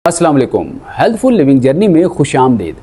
अस्सलाम वालेकुम। Healthful living journey में खुशामदीद।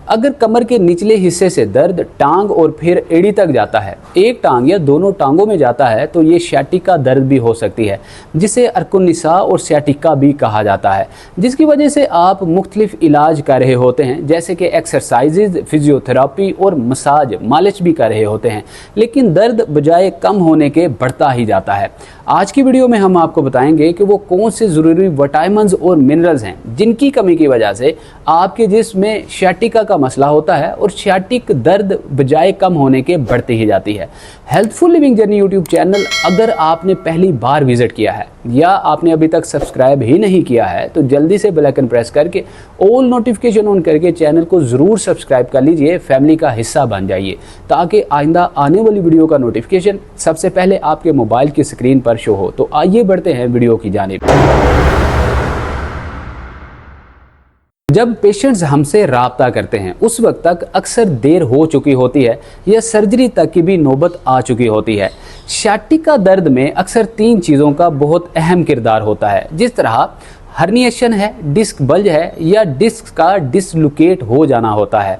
अगर कमर के निचले हिस्से से दर्द टांग और फिर एड़ी तक जाता है, एक टांग या दोनों टांगों में जाता है, तो ये सियाटिका दर्द भी हो सकती है, जिसे अर्कुनिसा और सियाटिका भी कहा जाता है, जिसकी वजह से आप मुख्तलिफ इलाज कर रहे होते हैं, जैसे कि एक्सरसाइजेज, फिजियोथेरापी और मसाज, मालिश भी कर रहे होते हैं, लेकिन दर्द बजाय कम होने के बढ़ता ही जाता है। आज की वीडियो में हम आपको बताएंगे कि वो कौन से ज़रूरी विटामिन्स और मिनरल्स हैं जिनकी कमी की वजह से आपके जिस्म में सियाटिका का मसला होता है और सियाटिक दर्द बजाय कम होने के बढ़ती ही जाती है। Healthful living journey YouTube channel अगर आपने पहली बार विजिट किया है या आपने अभी तक सब्सक्राइब ही नहीं किया है, तो जल्दी से बेल आइकन प्रेस करके ऑल नोटिफिकेशन ऑन करके चैनल को ज़रूर सब्सक्राइब कर लीजिए, फैमिली का हिस्सा बन जाइए, ताकि आइंदा आने वाली वीडियो का नोटिफिकेशन सबसे पहले आपके मोबाइल की स्क्रीन पर शो हो। तो आइए बढ़ते हैं वीडियो की जानिब। जब पेशेंट्स हमसे राब्ता करते हैं उस वक्त तक अक्सर देर हो चुकी होती है या सर्जरी तक की भी नौबत आ चुकी होती है। सियाटिका दर्द में अक्सर 3 चीज़ों का बहुत अहम किरदार होता है, जिस तरह हर्निएशन है, डिस्क बल्ज है या डिस्क का डिसलोकेट हो जाना होता है।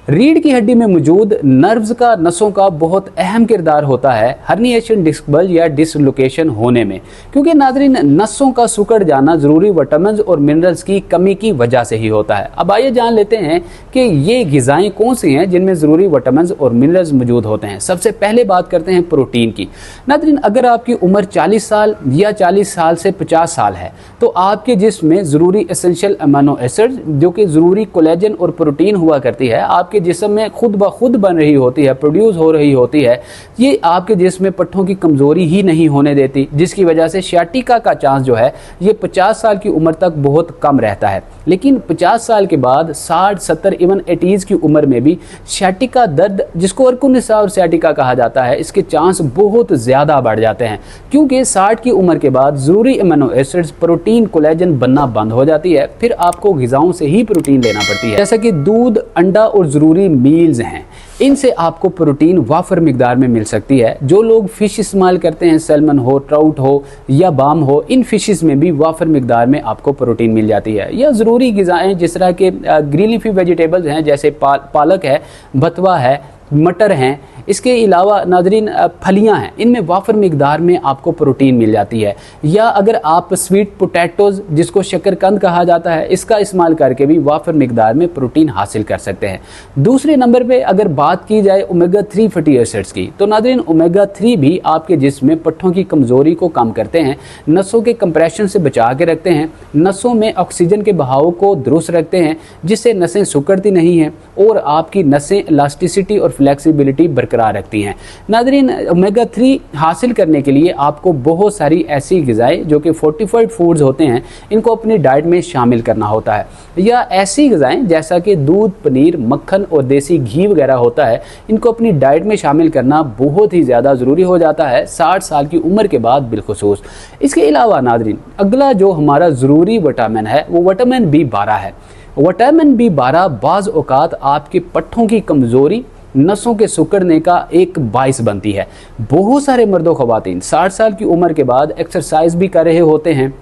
रीढ़ की हड्डी में मौजूद नर्व्स का, नसों का बहुत अहम किरदार होता है हर्निएशन, डिस्क बल्ज या डिसलोकेशन होने में, क्योंकि नाज़रीन नसों का सिकुड़ जाना ज़रूरी विटामिन्स और मिनरल्स की कमी की वजह से ही होता है। अब आइए जान लेते हैं कि ये ग़िज़ाएँ कौन सी हैं जिनमें ज़रूरी विटामिन्स और मिनरल्स मौजूद होते हैं। सबसे पहले बात करते हैं प्रोटीन की। नाज़रीन अगर आपकी उम्र 40 साल या 40 साल से 50 साल है, तो आपके जिस्म में ज़रूरी एसेंशियल अमीनो एसिड जो कि ज़रूरी कोलेजन और प्रोटीन हुआ करती है, आपके जिस्म में खुद ब खुद बन रही होती है, प्रोड्यूस हो रही होती है। ये आपके जिस्म में पट्ठों की कमज़ोरी ही नहीं होने देती, जिसकी वजह से सियाटिका का चांस जो है ये 50 साल की उम्र तक बहुत कम रहता है। लेकिन 50 साल के बाद 60, 70, इवन 80s की उम्र में भी सियाटिका दर्द, जिसको अर्कुनिसा और सियाटिका कहा जाता है, इसके चांस बहुत ज़्यादा बढ़ जाते हैं, क्योंकि 60 की उम्र के बाद ज़रूरी अमीनो एसिड्स, प्रोटीन, कोलेजन बनना बंद हो जाती है। फिर आपको ग़िज़ाओं से ही प्रोटीन लेना पड़ती है, जैसा कि दूध, अंडा और ज़रूरी मील्स हैं। इनसे आपको प्रोटीन वाफर मिकदार में मिल सकती है। जो लोग फ़िश इस्तेमाल करते हैं, सैल्मन हो, ट्राउट हो या बाम हो, इन फ़िशेस में भी वाफर मिकदार में आपको प्रोटीन मिल जाती है। या ज़रूरी ग़िज़ाएँ जिस तरह के ग्रीन लीफी वेजिटेबल्स हैं, जैसे पालक है, बथुआ है, मटर हैं, इसके अलावा नाज़रीन फलियां हैं, इनमें वाफर मिकदार में आपको प्रोटीन मिल जाती है। या अगर आप स्वीट पोटैटोज़, जिसको शकरकंद कहा जाता है, इसका इस्तेमाल करके भी वाफर मिकदार में प्रोटीन हासिल कर सकते हैं। दूसरे नंबर पे अगर बात की जाए ओमेगा 3 फैटी एसिड्स की, तो नाज़रीन ओमेगा 3 भी आपके जिस्म में पट्ठों की कमज़ोरी को कम करते हैं, नसों के कंप्रेशन से बचा के रखते हैं, नसों में ऑक्सीजन के बहाव को दुरुस्त रखते हैं, जिससे नसें सिकुड़ती नहीं हैं और आपकी नसें इलास्टिसिटी और फ्लेक्सिबिलिटी बरकरार रखती हैं। नाज़रीन ओमेगा 3 हासिल करने के लिए आपको बहुत सारी ऐसी ग़िज़ाएँ जो कि फोर्टिफाइड फूड्स होते हैं, इनको अपनी डाइट में शामिल करना होता है। या ऐसी ग़िज़ाएँ जैसा कि दूध, पनीर, मक्खन और देसी घी वगैरह होता है, इनको अपनी डाइट में शामिल करना बहुत ही ज़्यादा ज़रूरी हो जाता है 60 साल की उम्र के बाद बिलखुसूस। इसके अलावा नाज़रीन अगला जो हमारा ज़रूरी विटामिन है वो विटामिन B12 है। विटामिन B12 बाज़ औक़ात आपके पट्ठों की कमज़ोरी, नसों के सिकुड़ने का एक बाइस बनती है। बहुत सारे मर्दों ख़वातीन 60 साल की उम्र के बाद एक्सरसाइज भी कर रहे होते हैं,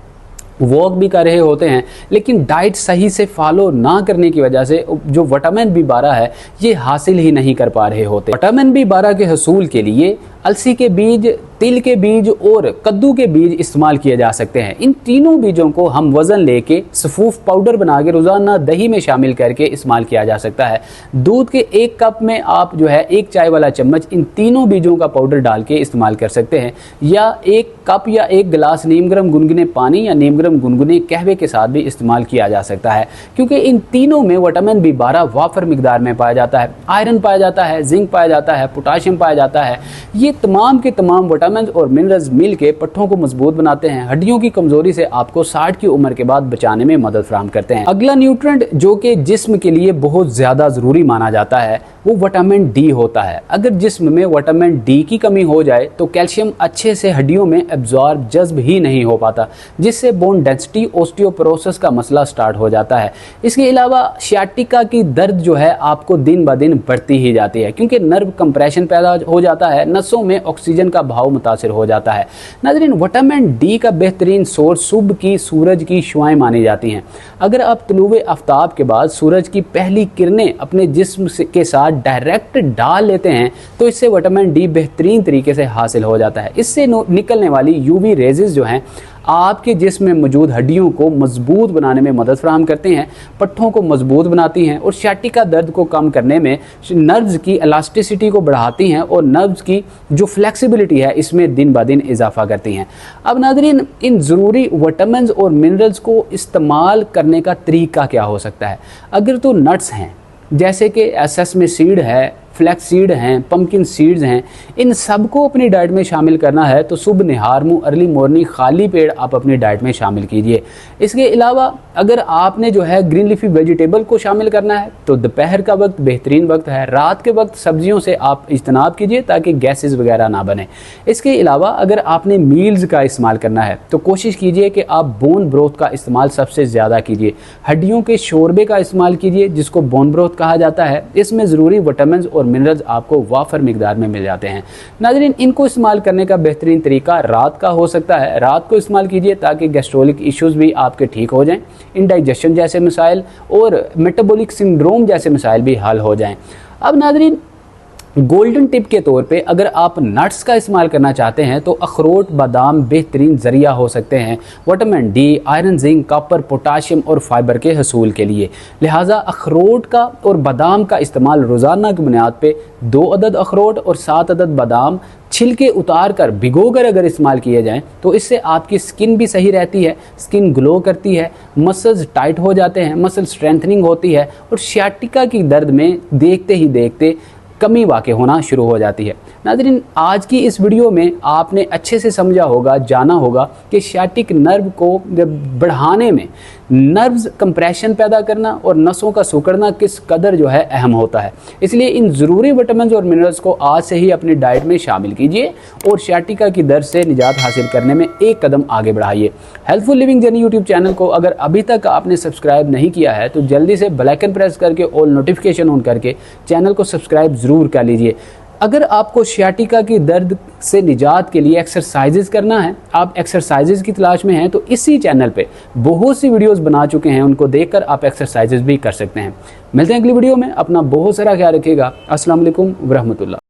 वॉक भी कर रहे होते हैं, लेकिन डाइट सही से फॉलो ना करने की वजह से जो विटामिन B12 है ये हासिल ही नहीं कर पा रहे होते। विटामिन B12 के हसूल के लिए अलसी के बीज, तिल के बीज और कद्दू के बीज इस्तेमाल किए जा सकते हैं। इन तीनों बीजों को हम वज़न लेके सफ़ूफ पाउडर बना के रोज़ाना दही में शामिल करके इस्तेमाल किया जा सकता है। दूध के 1 कप में आप जो है 1 चाय वाला चम्मच इन तीनों बीजों का पाउडर डाल के इस्तेमाल कर सकते हैं। या 1 कप या 1 गिलास नीम गर्म गुनगुने पानी या नीम गर्म गुनगुने कहवे के साथ भी इस्तेमाल किया जा सकता है, क्योंकि इन तीनों में विटामिन B12 वाफर मिकदार में पाया जाता है। आयरन पाया जाता है, जिंक पाया जाता है, पोटाशियम पाया जाता है। ये तमाम के तमाम विटामिन और मिनरल्स मिल के पट्ठों को मजबूत बनाते हैं, हड्डियों की कमजोरी से आपको 60 की उम्र के बाद बचाने में मदद फराहम करते हैं। अगला न्यूट्रेंट जो कि जिस्म के लिए बहुत ज़्यादा ज़रूरी माना जाता है वो विटामिन D होता है। अगर जिस्म में विटामिन D की कमी हो जाए तो कैल्शियम अच्छे से हड्डियों में एब्जॉर्ब, जज्ब ही नहीं हो पाता, जिससे बोन डेंसिटी, ऑस्टियोपोरोसिस का मसला स्टार्ट हो जाता है। इसके अलावा सियाटिका की दर्द जो है आपको दिन ब दिन बढ़ती ही जाती है, क्योंकि नर्व कंप्रेशन पैदा हो जाता है, नसों में ऑक्सीजन का बहाव मुतासिर हो जाता है। नाज़रीन, विटामिन डी का बेहतरीन सोर्स सुबह की सूरज की शुआएं मानी जाती हैं। अगर आप तुलुए आफ्ताब के बाद सूरज की पहली किरणें अपने जिस्म के साथ डायरेक्ट डाल लेते हैं तो इससे विटामिन डी बेहतरीन तरीके से हासिल हो जाता है। इससे निकलने वाली यूवी रेजेस जो हैं आपके जिस्म में मौजूद हड्डियों को मजबूत बनाने में मदद फराहम करते हैं, पट्ठों को मजबूत बनाती हैं और शाटिका दर्द को कम करने में नर्व्स की इलास्टिसिटी को बढ़ाती हैं और नर्व्स की जो फ्लेक्सिबिलिटी है इसमें दिन ब दिन इजाफा करती हैं। अब नाज़रीन, इन ज़रूरी विटामिन्स और मिनरल्स को इस्तेमाल करने का तरीका क्या हो सकता है? अगर तो नट्स हैं जैसे कि सेसमे सीड है, फ्लैक्स सीड हैं, पम्पकिन सीड्स हैं, इन सब को अपनी डाइट में शामिल करना है तो सुबह निहार मुँह अर्ली मॉर्निंग खाली पेट आप अपनी डाइट में शामिल कीजिए। इसके अलावा अगर आपने जो है ग्रीन लीफी वेजिटेबल को शामिल करना है तो दोपहर का वक्त बेहतरीन वक्त है। रात के वक्त सब्जियों से आप इज्तनाब कीजिए ताकि गैसेस वगैरह ना बने। इसके अलावा अगर आपने मील्स का इस्तेमाल करना है तो कोशिश कीजिए कि आप बोन ब्रोथ का इस्तेमाल सबसे ज़्यादा कीजिए। हड्डियों के शोरबे का इस्तेमाल कीजिए जिसको बोन ब्रोथ कहा जाता है। इसमें ज़रूरी विटामिन और मिनरल्स आपको वाफर मिकदार में मिल जाते हैं। नाज़रीन, इनको इस्तेमाल करने का बेहतरीन तरीका रात का हो सकता है। रात को इस्तेमाल कीजिए ताकि गैस्ट्रोलिक इश्यूज़ भी आपके ठीक हो जाएं, इंडाइजेशन जैसे मसाइल और मेटाबॉलिक सिंड्रोम जैसे मसाइल भी हल हो जाएं। अब नाज़रीन, गोल्डन टिप के तौर पे अगर आप नट्स का इस्तेमाल करना चाहते हैं तो अखरोट बादाम बेहतरीन ज़रिया हो सकते हैं vitamin D, iron, zinc, copper, potassium और फाइबर के हसूल के लिए। लिहाजा अखरोट का और बादाम का इस्तेमाल रोज़ाना की बुनियाद पे 2 अदद अखरोट और 7 अदद बादाम छिलके उतार कर भिगोकर अगर इस्तेमाल किए जाएं तो इससे आपकी स्किन भी सही रहती है, स्किन ग्लो करती है, मसल्स टाइट हो जाते हैं, मसल स्ट्रेंथनिंग होती है और शाटिका की दर्द में देखते ही देखते कमी वाक़ होना शुरू हो जाती है। नाज़रीन, आज की इस वीडियो में आपने अच्छे से समझा होगा, जाना होगा कि शाटिक नर्व को बढ़ाने में नर्व्स कंप्रेशन पैदा करना और नसों का सिकुड़ना किस कदर जो है अहम होता है। इसलिए इन ज़रूरी विटामिन और मिनरल्स को आज से ही अपनी डाइट में शामिल कीजिए और शाटिका की दर्द से निजात हासिल करने में एक कदम आगे बढ़ाइए। Helpful living journey YouTube channel को अगर अभी तक आपने सब्सक्राइब नहीं किया है तो जल्दी से बेल आइकन प्रेस करके ऑल नोटिफिकेशन ऑन करके चैनल को सब्सक्राइब ज़रूर कर लीजिए। अगर आपको शाटिका की दर्द से निजात के लिए एक्सरसाइजेज करना है, आप एक्सरसाइजेज की तलाश में हैं तो इसी चैनल पे बहुत सी वीडियोस बना चुके हैं, उनको देखकर आप एक्सरसाइजेज भी कर सकते हैं। मिलते हैं अगली वीडियो में। अपना बहुत सारा ख्याल रखिएगा। अस्सलाम वालेकुम व रहमतुल्लाह।